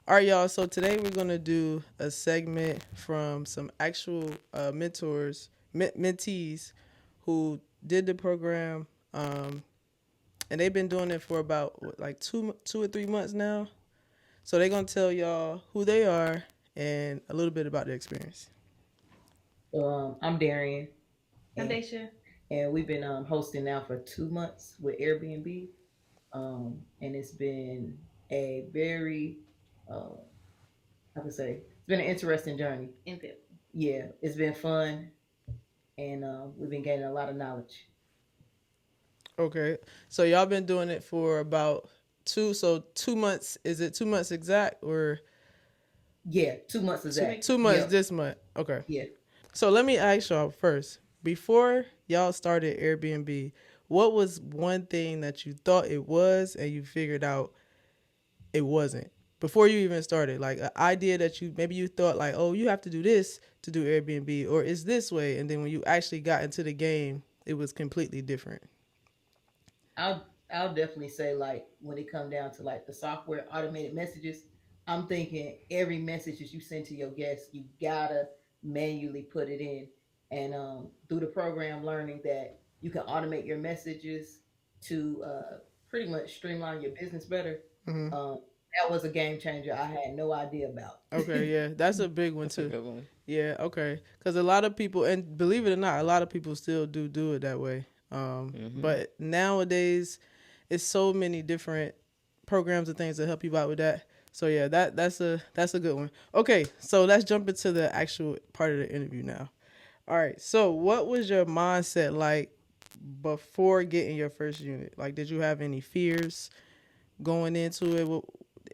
All right, y'all. So today we're gonna do a segment from some actual mentors, mentees, who did the program, and they've been doing it for about like 2 or 3 months now. So they're gonna tell y'all who they are and a little bit about their experience. I'm Darian, and Andesha. we've been hosting now for 2 months with Airbnb, and it's been a very, uh, I could say, it's been an interesting journey. Infant. Yeah, it's been fun, and we've been gaining a lot of knowledge. Okay. So y'all been doing it for about 2 months. Is it 2 months exact or Yeah, 2 months is To that. make 2 months Yep. this month? Okay. Yeah. So let me ask y'all first. Before y'all started Airbnb, what was one thing that you thought it was and you figured out it wasn't? Before you even started, like an idea that you maybe you thought like, oh, you have to do this to do Airbnb, or it's this way, and then when you actually got into the game, it was completely different. I'll definitely say, like, when it come down to like the software automated messages, I'm thinking every message that you send to your guests, you gotta manually put it in. And through the program, learning that you can automate your messages to pretty much streamline your business better. Hmm. Um, that was a game changer I had no idea about. Okay, yeah, that's a big one That's a too. good one. Yeah, okay, because a lot of people, and believe it or not, a lot of people still do it that way. Hmm. But nowadays, it's so many different programs and things to help you out with that. So yeah, that's a good one. Okay, so let's jump into the actual part of the interview now. All right, so what was your mindset like before getting your first unit? Like, did you have any fears going into it?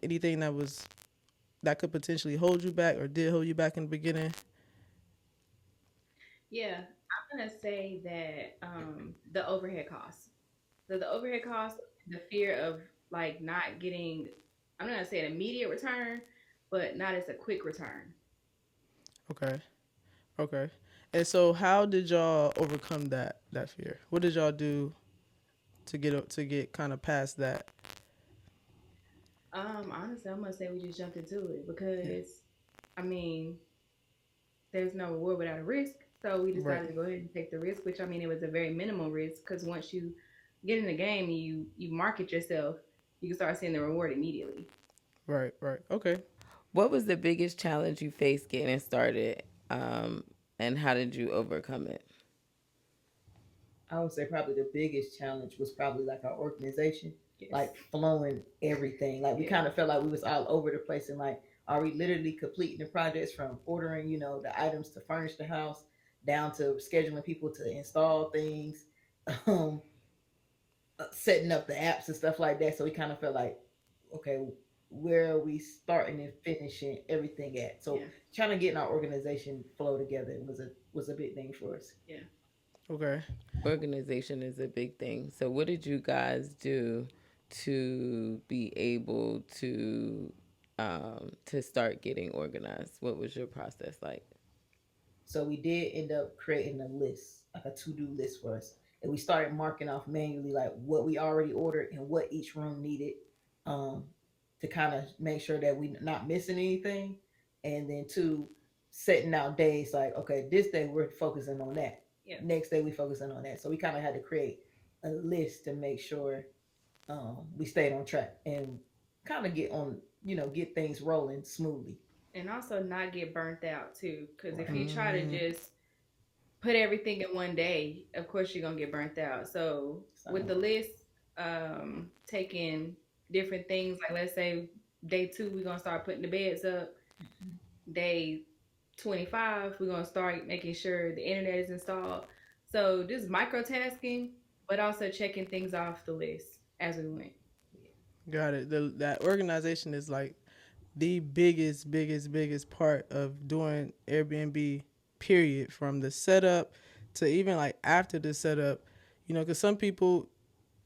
Anything that could potentially hold you back or did hold you back in the beginning? Yeah, I'm gonna say that the overhead costs. So the overhead costs, the fear of like not getting, I'm not gonna say an immediate return, but not as a quick return. Okay. Okay. And so how did y'all overcome that fear? What did y'all do to get kind of past that? Honestly, I'm gonna say we just jumped into it Yeah. because I mean, there's no reward without a risk. So we Right. decided to go ahead and take the risk, which I mean, it was a very minimal risk because once you get in the game, and you market yourself, you can start seeing the reward immediately. Right. Right. Okay. What was the biggest challenge you faced getting started, and how did you overcome it? I would say probably the biggest challenge was probably like our organization, Yes. like flowing everything. Like we Yeah. kind of felt like we was all over the place, and like, are we literally completing the projects from ordering, the items to furnish the house, down to scheduling people to install things, um, setting up the apps and stuff like that. So we kind of felt like, okay, where are we starting and finishing everything at? So Yeah. trying to get our organization flow together was a big thing for us. Yeah. Okay. Organization is a big thing. So, what did you guys do to be able to start getting organized? What was your process like? So we did end up creating a list, like a to do list for us. And we started marking off manually like what we already ordered and what each room needed, um, to kind of make sure that we not missing anything. And then two, setting out days like, okay, this day we're focusing on that. Yeah. Next day we focusing on that. So we kind of had to create a list to make sure we stayed on track and kind of get things rolling smoothly. And also not get burnt out too, because if Right. you try to Mm, just put everything in one day, of course you're gonna get burnt out. So with So the list, taking different things, like let's say day two, we're gonna start putting the beds up. Day 25, we're gonna start making sure the internet is installed. So just microtasking, but also checking things off the list as we went. got it. That organization is like the biggest part of doing Airbnb. Period. From the setup to even like after the setup, because some people,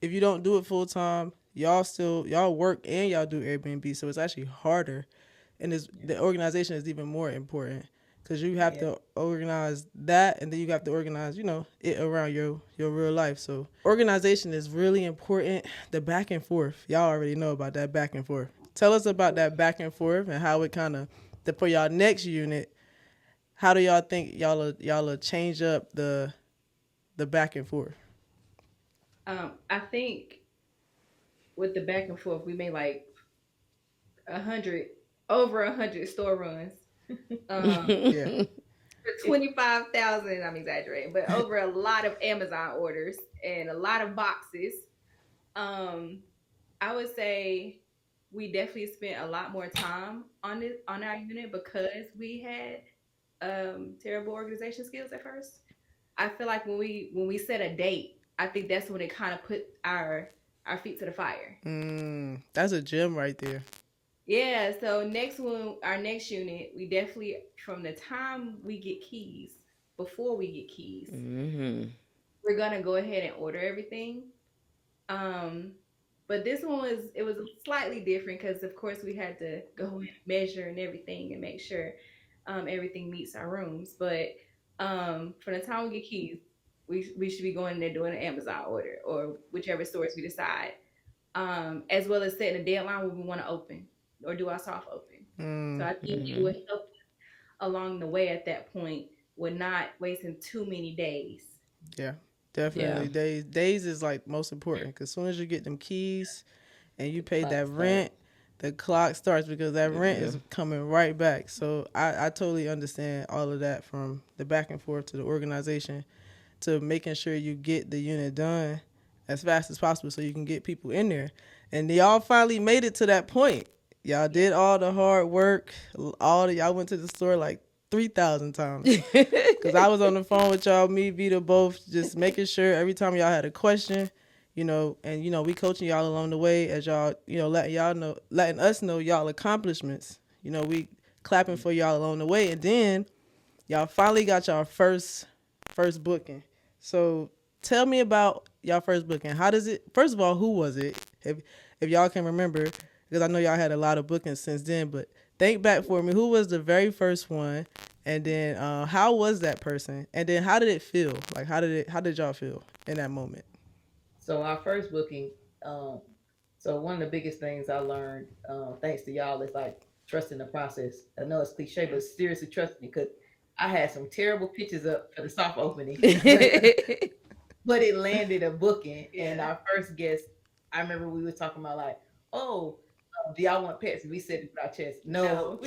if you don't do it full time, y'all work and y'all do Airbnb, so it's actually harder, and the organization is even more important because you have yeah. to organize that, and then you have to organize it around your real life. So organization is really important. The back and forth, y'all already know about that back and forth. tell us about that back and forth and how it kind of for y'all next unit. How do y'all think y'all change up the back and forth? I think with the back and forth, we made like 100, over 100 store runs. Yeah. 25,000, I'm exaggerating, but over a lot of Amazon orders and a lot of boxes. Um, I would say we definitely spent a lot more time on our unit because we had terrible organization skills at first. I feel like when we set a date, I think that's when it kind of put our feet to the fire. That's a gem right there. Yeah, so our next unit, we definitely, from the time we get keys, before we get keys, we're gonna go ahead and order everything. Um, but this one was slightly different because of course we had to go and measure and everything and make sure everything meets our rooms. But from the time we get keys, we should be going in there doing an Amazon order or whichever stores we decide, as well as setting a deadline when we want to open or do our soft open. So I think it would help along the way at that point with not wasting too many days. Yeah, definitely. Days is like most important because as soon as you get them keys and you pay that rent, the clock starts because that rent is coming right back. So I totally understand all of that, from the back and forth to the organization to making sure you get the unit done as fast as possible so you can get people in there. And y'all finally made it to that point. Y'all did all the hard work. Y'all went to the store like 3,000 times. Because I was on the phone with y'all, me, Vita, both, just making sure every time y'all had a question, and we coaching y'all along the way as y'all, letting us know y'all accomplishments. We clapping for y'all along the way. And then y'all finally got y'all first booking. So tell me about y'all first booking. How does it, first of all, who was it? If y'all can remember, because I know y'all had a lot of bookings since then, but think back for me. Who was the very first one? And then how was that person? And then how did it feel? Like how did y'all feel in that moment? So our first booking, so one of the biggest things I learned, thanks to y'all, is like trusting the process. I know it's cliche, but seriously trusting it, because I had some terrible pictures up for the soft opening, but it landed a booking. And our first guest, I remember we were talking about like, oh, do y'all want pets? And we said it with our chest, no.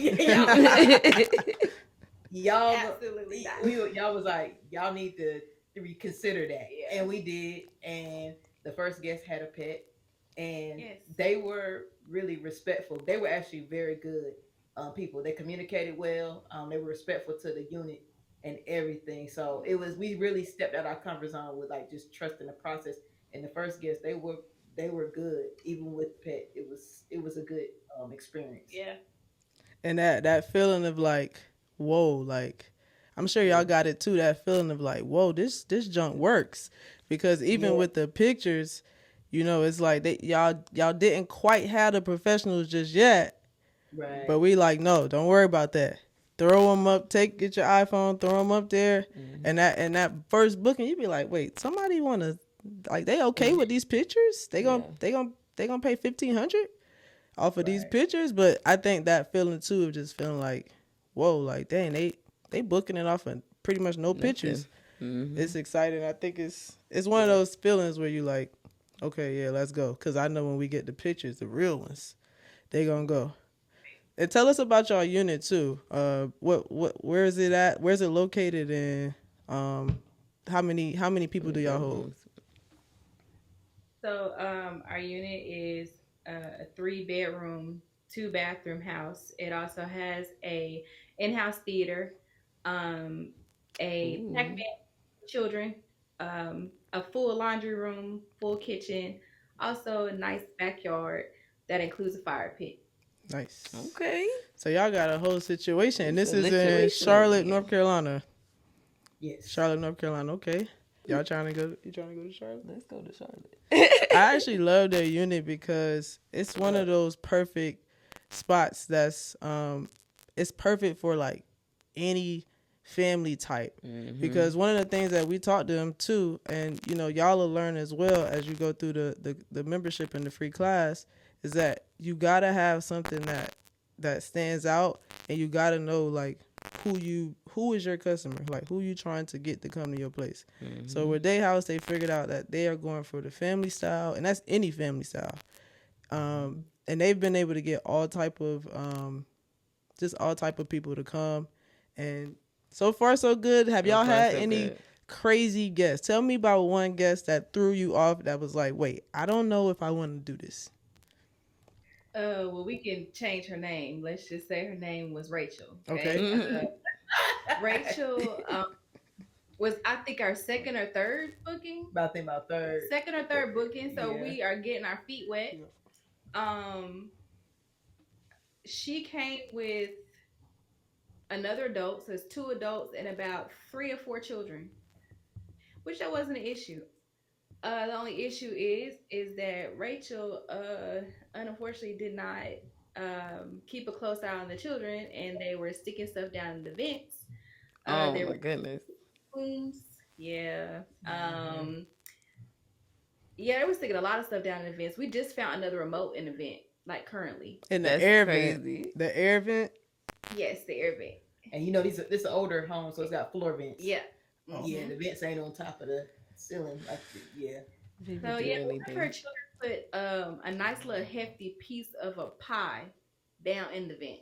Y'all Absolutely not. y'all was like, y'all need to reconsider that. Yeah. And we did. And the first guest had a pet, and Yes. they were really respectful. They were actually very good people. They communicated well. They were respectful to the unit and everything. So we really stepped out our comfort zone with like just trusting the process. And the first guest, they were good even with pet. It was a good experience. Yeah. And that feeling of like, whoa, like I'm sure y'all got it too. That feeling of like, whoa, this junk works, because even with the pictures, it's like y'all didn't quite have the professionals just yet, Right. but we like, no, don't worry about that. Throw them up. Get your iPhone, throw them up there, and that first booking, you be like, wait, somebody wanna, like, they okay with these pictures? They gonna pay $1,500 off of these pictures? But I think that feeling too of just feeling like, whoa, like dang, they booking it off of pretty much no pictures. It's exciting. I think it's one of those feelings where you like, okay, yeah, let's go, because I know when we get the pictures, the real ones, they gonna go. And tell us about y'all unit too. Where is it at? Where's it located? And how many people do y'all hold? So our unit is a 3-bedroom, 2-bathroom house. It also has a in-house theater, a pack bed for children, a full laundry room, full kitchen, also a nice backyard that includes a fire pit. Nice. Okay. So y'all got a whole situation. And this is in Situation. Charlotte, North Carolina. Yes. Charlotte, North Carolina. Okay. Y'all trying to go? You trying to go to Charlotte? Let's go to Charlotte. I actually love their unit because it's one of those perfect spots that's it's perfect for like any family type. Because one of the things that we taught them too, and y'all will learn as well as you go through the membership and the free class, is that you gotta have something that stands out, and you gotta know like who is your customer, like who you trying to get to come to your place. So with Day House, they figured out that they are going for the family style, and that's any family style. And they've been able to get all type of just all type of people to come, and so far so good. Have So y'all far, had so any good. crazy guests? Tell me about one guest that threw you off, that was like, wait, I don't know if I want to do this. Well, we can change her name. Let's just say her name was Rachel. Okay. Okay. Rachel was, I think, our second or third booking. About think about third. Second or third booking. So Yeah. we are getting our feet wet. Um, she came with another adult, so it's two adults and about 3 or 4 children, which that wasn't an issue. The only issue is that Rachel unfortunately did not keep a close eye on the children, and they were sticking stuff down in the vents. Oh They my were goodness. rooms, yeah. Mhm. Yeah, they were sticking a lot of stuff down in the vents. We just found another remote in the vent, like currently. In the That's air vent, crazy. the air vent. Yes, the air vent. And you know, this is an older home, so it's got floor vents. Yeah. Yeah, Mhm. the vents ain't on top of the ceiling. Like, yeah. People So do yeah, one of her anything. children put a nice little hefty piece of a pie down in the vent.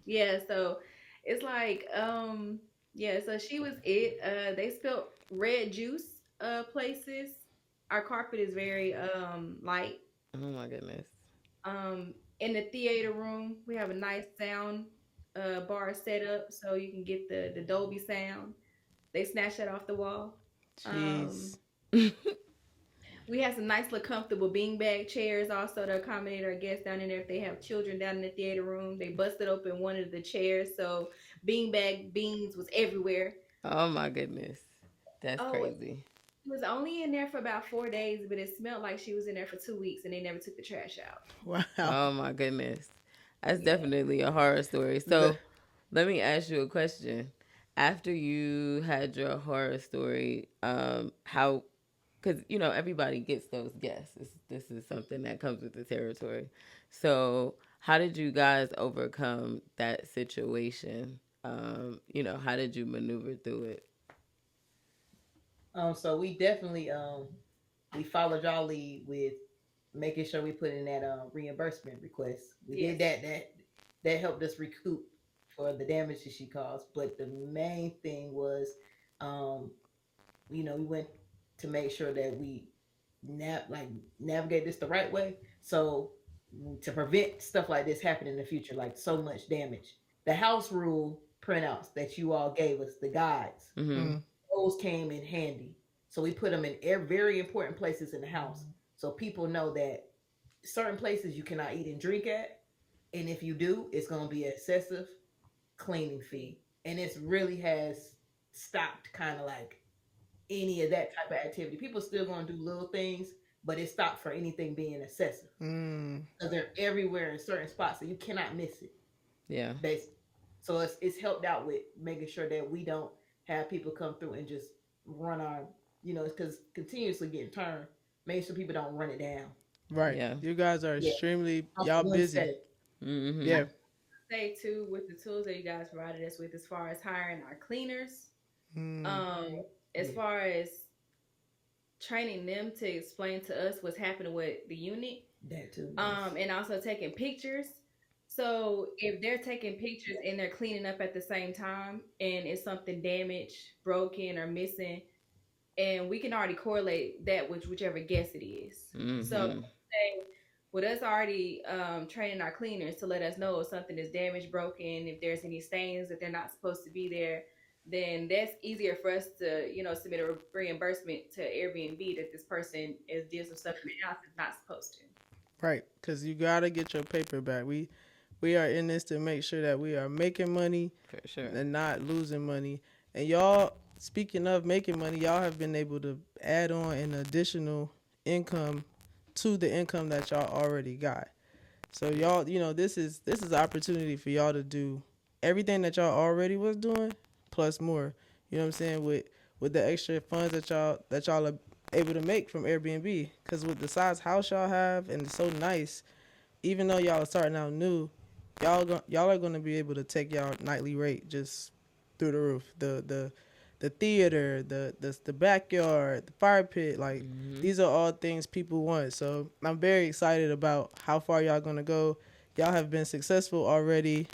Yeah, so it's like yeah, so she was it. They spilled red juice places. Our carpet is very light. Oh my goodness. In the theater room, we have a nice sound bar set up so you can get the Dolby sound. They snatched that off the wall. Um Jeez. we have some nice little comfortable beanbag chairs also to accommodate our guests down in there if they have children down in the theater room. They busted open one of the chairs, so beanbag beans was everywhere. Oh my goodness. That's Oh, it crazy. was only in there for about 4 days, but it smelled like she was in there for 2 weeks and they never took the trash out. Wow. Oh my goodness. That's Yeah. definitely a horror story. The, So let me ask you a question. After you had your horror story, how, because everybody gets those guests. This is something that comes with the territory. So how did you guys overcome that situation? How did you maneuver through it? So we definitely we followed y'all lead with making sure we put in that reimbursement request. We Yes. did that. That helped us recoup for the damage that she caused. But the main thing was, um, we went to make sure that we navigate this the right way. So to prevent stuff like this happening in the future, like so much damage. The house rule printouts that you all gave us, the guides, Mm-hmm. mm, those came in handy. So we put them in very important places in the house, so people know that certain places you cannot eat and drink at, and if you do, it's going to be an excessive cleaning fee. And it really has stopped kind of like any of that type of activity. People still going to do little things, but it stopped for anything being excessive mm, because they're everywhere in certain spots, so you cannot miss it. Yeah. Basically, so it's helped out with making sure that we don't have people come through and just run our, because continuously getting turned, make sure people don't run it down. right. Yeah. You guys are Yeah, extremely house y'all one busy. setting. Mm-hmm. Yeah. Say too, with the tools that you guys provided us with as far as hiring our cleaners, Mm, um, as Yeah, far as training them to explain to us what's happening with the unit, that too. Yes. and also taking pictures. So if they're taking pictures and they're cleaning up at the same time and it's something damaged, broken, or missing, and we can already correlate that with whichever guest it is. So Mm-hmm. say with us already training our cleaners to let us know if something is damaged, broken, if there's any stains that they're not supposed to be there, then that's easier for us to, submit a reimbursement to Airbnb that this person is did some stuff in the house that's not supposed to. right. Because you gotta get your paper back. We are in this to make sure that we are making money For sure. and not losing money. And y'all, speaking of making money, y'all have been able to add on an additional income to the income that y'all already got. So y'all, this is an opportunity for y'all to do everything that y'all already was doing plus more. You know what I'm saying, with the extra funds that y'all are able to make from Airbnb, because with the size house y'all have and it's so nice, even though y'all are starting out new, y'all are gonna be able to take y'all nightly rate just through the roof. The theater, the backyard, the fire pit, like Mm-hmm. these are all things people want. So I'm very excited about how far y'all gonna go. Y'all have been successful already,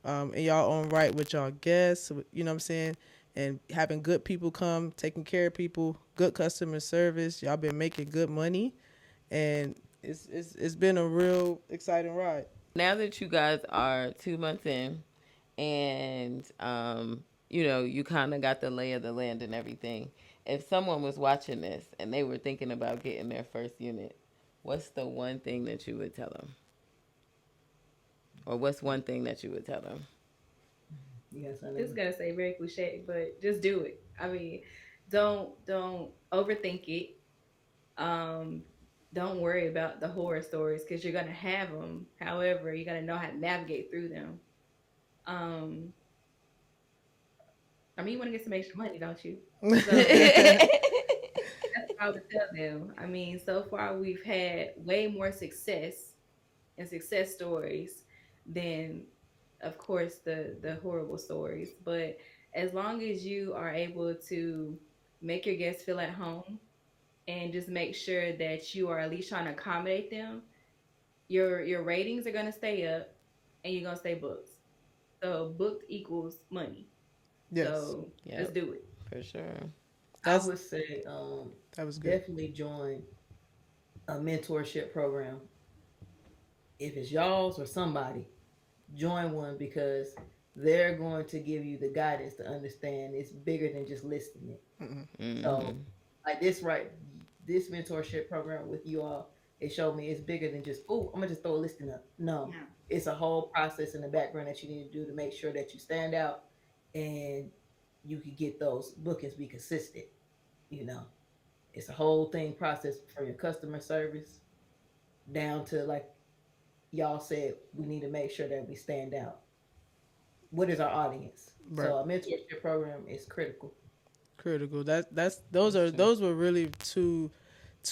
in y'all own right with y'all guests. You know what I'm saying? And having good people come, taking care of people, good customer service. Y'all been making good money, and it's been a real exciting ride. Now that you guys are 2 months in, and you kind of got the lay of the land and everything. If someone was watching this and they were thinking about getting their first unit, what's the one thing that you would tell them, or what's one thing that you would tell them? You got This is something? gonna say very cliche, but just do it. I mean, don't overthink it. Um, don't worry about the horror stories because you're gonna have them. However, you gotta know how to navigate through them. Um, I mean, you want to get some extra money, don't you? So that's what I would tell them. I mean, so far we've had way more success and success stories than, of course, the horrible stories. But as long as you are able to make your guests feel at home and just make sure that you are at least trying to accommodate them, your ratings are gonna stay up and you're gonna stay booked. So booked equals money. Yes, So Yep, let's do it. for sure. I that's would say that was good. definitely join a mentorship program. If it's y'all's or somebody, join one because they're going to give you the guidance to understand it's bigger than just listing it. So, Mm-hmm. like this mentorship program with you all, it showed me it's bigger than just, oh, I'm gonna just throw a listing up. No, Yeah. it's a whole process in the background that you need to do to make sure that you stand out and you can get those bookings be consistent. You know, it's a whole thing process from your customer service down to like y'all said, we need to make sure that we stand out. What is our audience? Right. So a mentorship program is critical. Critical. That's That's true. those were really two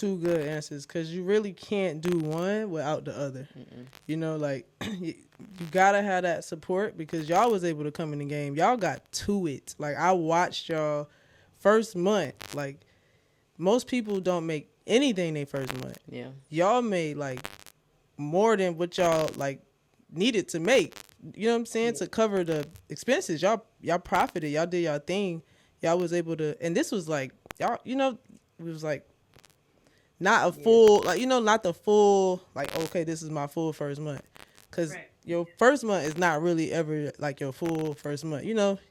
good answers because you really can't do one without the other. Mm-mm. You know, like you gotta have that support because y'all was able to come in the game. Y'all got to it. Like I watched y'all first month. Like most people don't make anything they first month. Yeah. Y'all made like more than what y'all like needed to make. You know what I'm saying? Yeah. To cover the expenses. Y'all profited. Y'all did y'all thing. Y'all was able to, and this was like y'all. It was like not a Yeah. full, like not the full, like okay, this is my full first month, cause Right. your first month is not really ever like your full first month.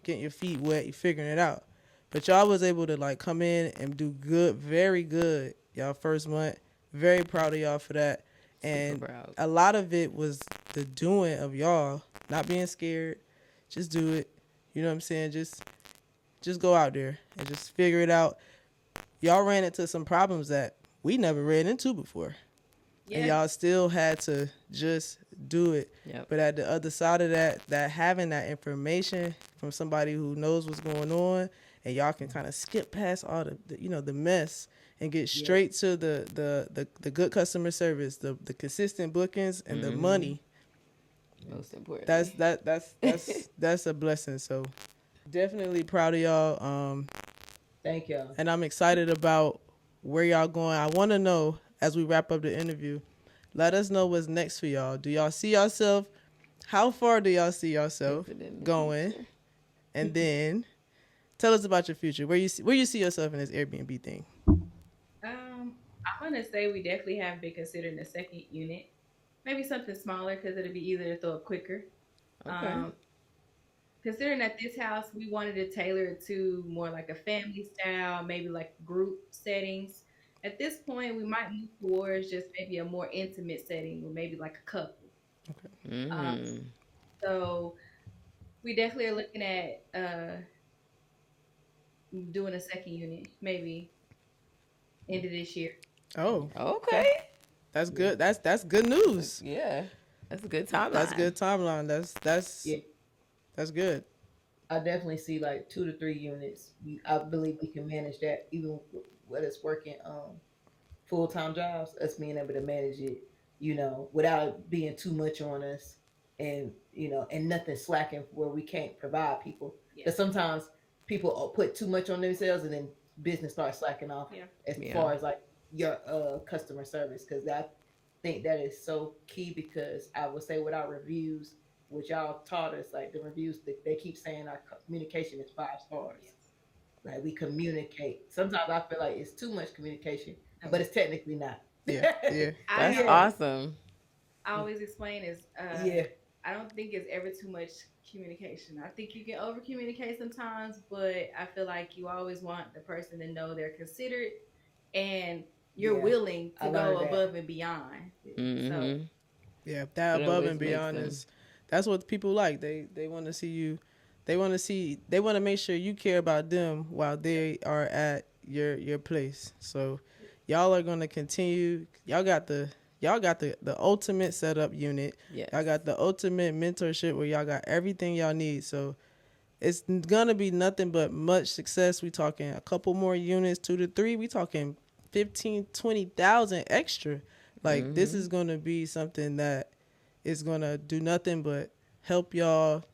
Getting your feet wet, you figuring it out. But y'all was able to like come in and do good, very good. Y'all first month, very proud of y'all for that. Super And proud. a lot of it was the doing of y'all, not being scared. Just do it. You know what I'm saying? Just go out there and just figure it out. Y'all ran into some problems that we never ran into before. And Yeah. y'all still had to just do it. Yep. But at the other side of that having that information from somebody who knows what's going on, and y'all can kind of skip past all the mess and get Yeah. straight to the good customer service, the consistent bookings, and the Mm-hmm. money. Most That's importantly. that that's that's that's a blessing. So definitely proud of y'all. Thank y'all. And I'm excited about where y'all going. I want to know as we wrap up the interview. Let us know what's next for y'all. Do y'all see yourself? How far do y'all see Is yourself it in the going? future? And then tell us about your future. Where you see yourself in this Airbnb thing? I'm gonna say we definitely have been considering a second unit, maybe something smaller because it'll be easier to throw up quicker. Okay. Um, Considering that this house we wanted to tailor it to more like a family style, maybe like group settings. At this point, we might move towards just maybe a more intimate setting with maybe like a couple. Um, Mm-hmm. so we definitely are looking at doing a second unit, maybe end of this year. Oh, Okay. okay. That's Yeah. good. That's good news. Yeah. That's a good That's timeline. good timeline. Yeah. That's good. I definitely see like 2 to 3 units. I believe we can manage that even with us working full time jobs. Us being able to manage it without being too much on us, and and nothing slacking where we can't provide people. Yeah. Because sometimes people put too much on themselves, and then business starts slacking off Yeah. as Yeah. far as like your customer service. Because I think that is so key. Because I would say with our reviews, which y'all taught us, like the reviews, they keep saying our communication is 5 stars. Yes. Like we communicate. Sometimes I feel like it's too much communication, No. but it's technically not. Yeah, yeah. I That's Yeah, awesome. always explain is yeah, I don't think it's ever too much communication. I think you can over communicate sometimes, but I feel like you always want the person to know they're considered and you're yeah. willing I to go learned that. above and beyond. So Mm-hmm. Yeah, that It above always and makes beyond them. is that's what people like. They want to see you. They want to make sure you care about them while they are at your place. So y'all are going to continue. Y'all got the ultimate setup unit. Yes. Y'all got the ultimate mentorship where y'all got everything y'all need. So it's gonna be nothing but much success. We talking a couple more units, 2 to 3. We talking 15, 20,000 extra. Like this Mm-hmm. is gonna be something that is gonna do nothing but help y'all.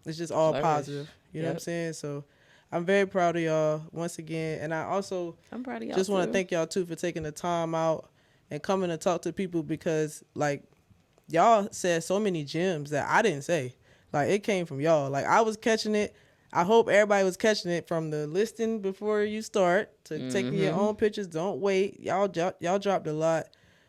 It's just all Flourish. positive. You know what I'm Yep. saying? So I'm very proud of y'all once again, and I also I'm proud of y'all just want to too. thank y'all too for taking the time out and coming to talk to people because like y'all said so many gems that I didn't say. Like it came from y'all. Like I was catching it. I hope everybody was catching it from the listing before you start to taking your Mm-hmm. own pictures. Don't wait. Y'all dropped a lot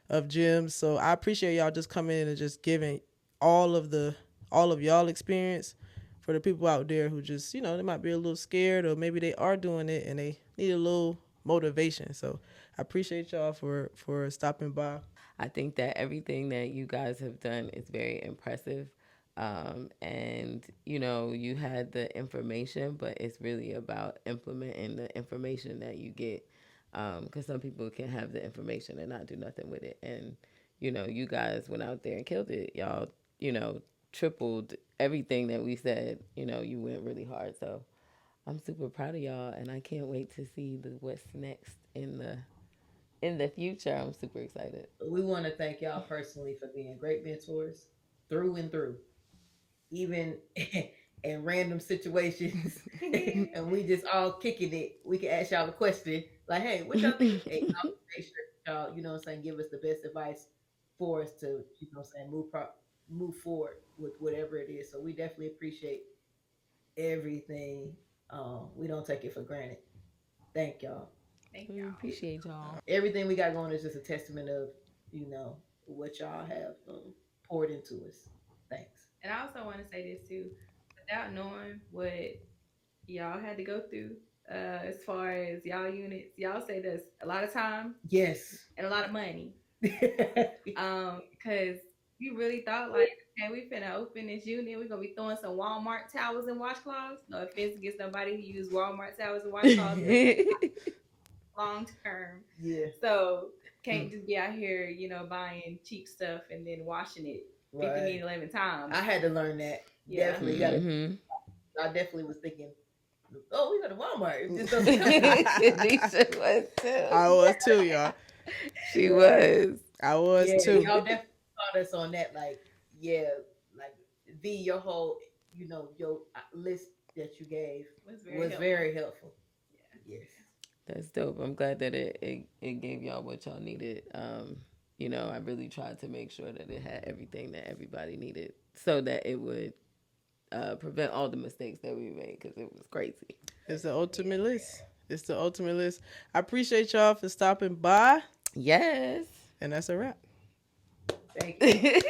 of gems. So I appreciate y'all just coming in and just giving all of the all of y'all experience for the people out there who just, they might be a little scared or maybe they are doing it and they need a little motivation. So I appreciate y'all for stopping by. I think that everything that you guys have done is very impressive. And you had the information, but it's really about implementing the information that you get. Because some people can have the information and not do nothing with it. And, you guys went out there and killed it. Y'all, tripled everything that we said. You went really hard. So I'm super proud of y'all. And I can't wait to see what's next in the future. I'm super excited. We want to thank y'all personally for being great mentors through and through, even in random situations. And we just all kicking it. We can ask y'all a question like, "Hey, what y'all think?" Hey, y'all make sure that y'all, what I'm saying, give us the best advice for us to, what I'm saying, move forward with whatever it is. So we definitely appreciate everything. We don't take it for granted. Thank y'all. thank We y'all. appreciate y'all. Everything we got going is just a testament of what y'all have poured into us. Thanks. And I also want to say this too, without knowing what y'all had to go through, as far as y'all units, y'all saved us a lot of time Yes. and a lot of money. Because we really thought like, okay, we finna open this unit, we're gonna be throwing some Walmart towels and washcloths. No offense against nobody who use Walmart towels and washcloths, but long term. Yeah. So can't just be out here, buying cheap stuff and then washing it 50 Right. million 11 times. I had to learn that. Yeah. Definitely got to. Mm-hmm. I definitely was thinking, oh, we go to Walmart. It just doesn't. Shanisha was I too. was too, y'all. She was. I was Yeah, too. y'all definitely taught us on that. Like, yeah, like your whole, your list that you gave Was very was helpful. very helpful. Yeah. Yes. That's dope. I'm glad that it gave y'all what y'all needed. I really tried to make sure that it had everything that everybody needed so that it would prevent all the mistakes that we made because it was crazy. It's the ultimate list. It's the ultimate list. I appreciate y'all for stopping by, Yes. and that's a wrap. Thank you.